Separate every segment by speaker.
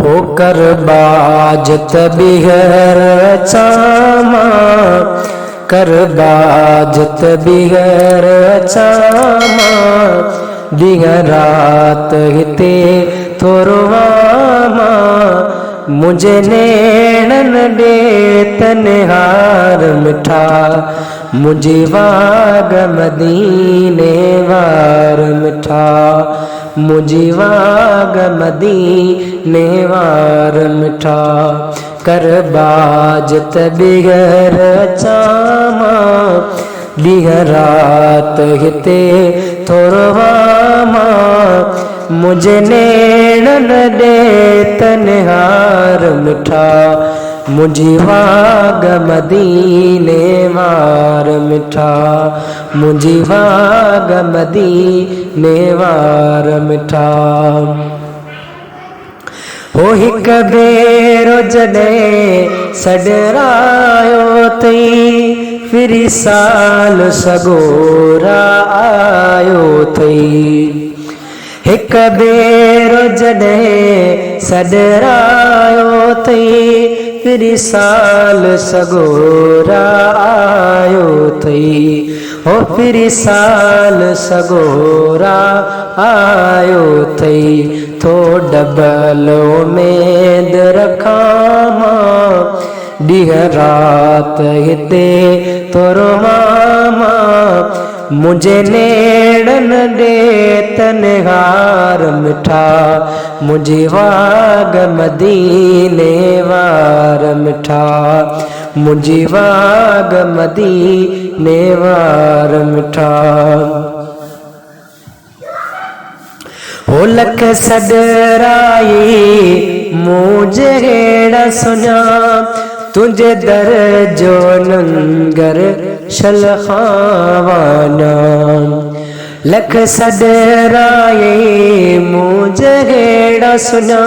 Speaker 1: होकर बाजत बिहर चामा कर बाजत बिहर चामा दिहरात हिते थोरवामा मुझे नेणन दे तनहार मिठा मुझे वाग मदीने वार मिठा मुझे वाग मदीने वार मिठा कर बाजत बिगर चामा दिहरात हिते थोरवामा मुझे नेणन दे तनहार मिठा मुझी वाग मदीने वार मिठा मुझी वाग मदीने वार मिठा हो हिक भेरो जॾे सॾरायो थई फिर साल सगोरा आयो थई हिक भेरो जॾे सॾरायो थई फिर साल सगोरा आयो थई हो फिर साल सगोरा आयो थई थो डबल उमेद रखामा ॾींह रात हिते थोरवामा मुझे नेड़न दे तनहार मिठा मुझे वाग मदीने वार मिठा मुझे वाग मदीने वार मिठा हो लख सॾराई मुझे हेड़ा सुञा तुझे दर जो नंगर शलखावाना लख सॾराई मुझे हेड़ा सुञा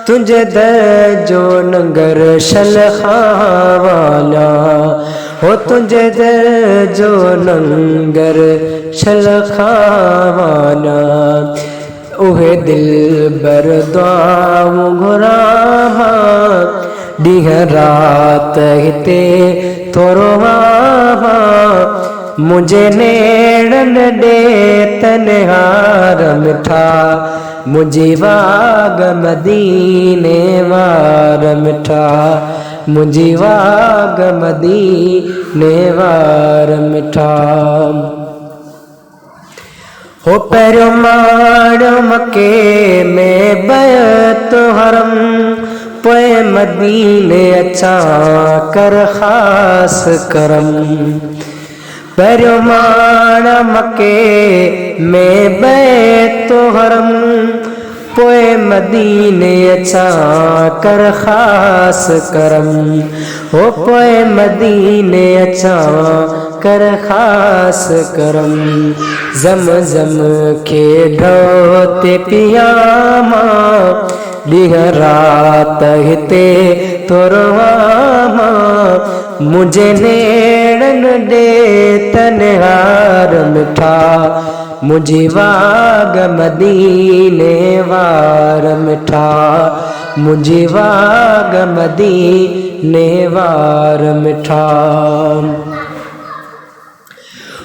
Speaker 1: तुझे दर जो नंगर शलखावाना हो तुझे दर जो नंगर शलखावाना उहे दिल बर दुआऊं घुरामा ॾींह रात हिते थोरवामा मुझे नेड़न दे तनहार मिठा मुझी वाग मदीने वार मिठा मुझी वाग मदीने वार मिठा हो पहिरियों माड़ मके में बयत हरम पोइ मदीने अचा कर ख़ास करम पहिरियों माड़ मके में बयत हरम पोइ मदीने अचा कर ख़ास करम हो पोइ मदीने अचा कर ख़ास करम ज़म खे ढोते पियामा ॾींह रात हिते थोरवामा मुझे नेड़न दे तनहार मिठा मुझी वाग मदीने वार मिठा मुझी वाग मदीने वार मिठा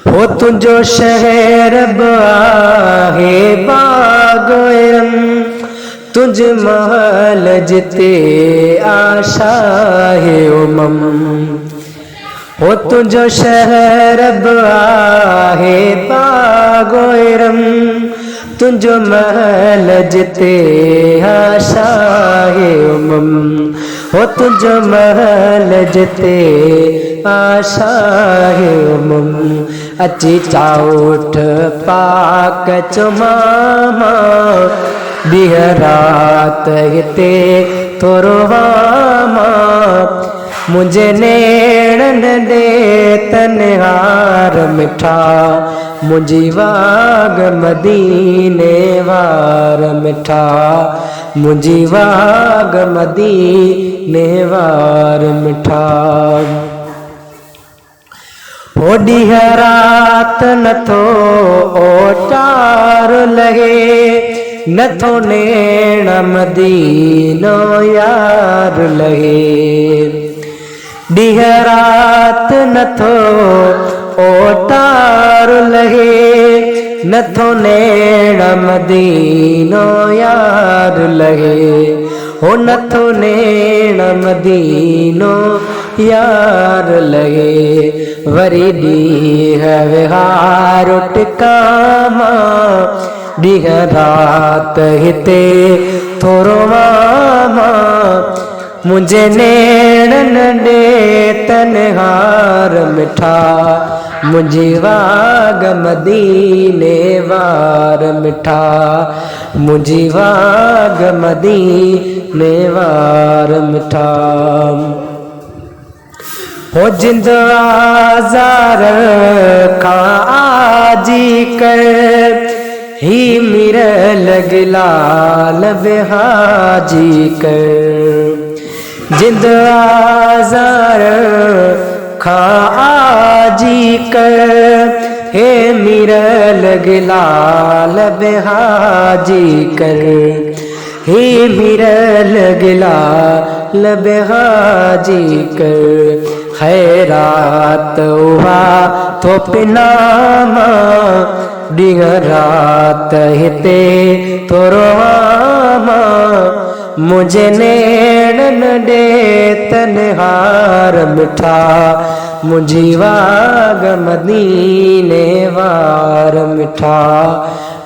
Speaker 1: हो तुझो शहर आहे बागोरम तुझ महल जिते आशा है उमम हो तुझो शहर आहे बागोरम तुझो महल जिते आशा है उमम हो तुझो महल जिते आशा है उमम अची चाउठ पाक चुमामा ॾींह रात हिते थोरवामा मुझे नेड़न दे तनहार मिठा मुझी वाग मदीने वार मिठा मुझी वाग मदीने वार मिठा हो ॾींह रात नथो ओटार लहे नथो नेण मदीनो यार लहे। डीह रात नथो ओटार लहे, नथो नेण मदीनो यार लहे। हो नथो नेण मदीनो यार लगे। वरी डीह विहार टिकामा, डीह रात हिते थोरो वामा। मुझे नेणन ॾे तनहार मिठा, मुझी वाग मदीने वार मिठा। मुझी वाग मदीने वार मिठा। हो जिंद आज़ार खां आजी कर, ही मिर लगलाल बेहाजी कर। जिंद आज़ार खां आजी कर, हे मिर लगलाल बेहाजी कर। हे मिर लगलाल बेहाजी कर। खैरात हुआ तो पिनामा, डीह रात हिते थोरो वामा। मुझे नेणन ॾे तनहार मिठा, मुझी वाग मदीने वार मिठा।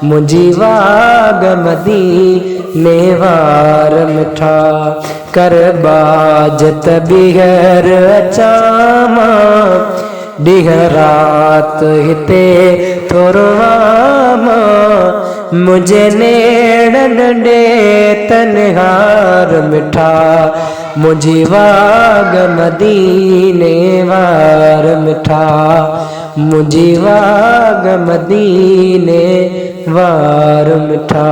Speaker 1: मुझी वाग मदीने वार मिठा। कर बाजत बिहर अचामा, डीह रात हिते थोरो वामा। मुझे नेणन ॾे तनहार मिठा, मुझी वाग मदीने वार मिठा। मुझी वाग मदीने वार मिठा।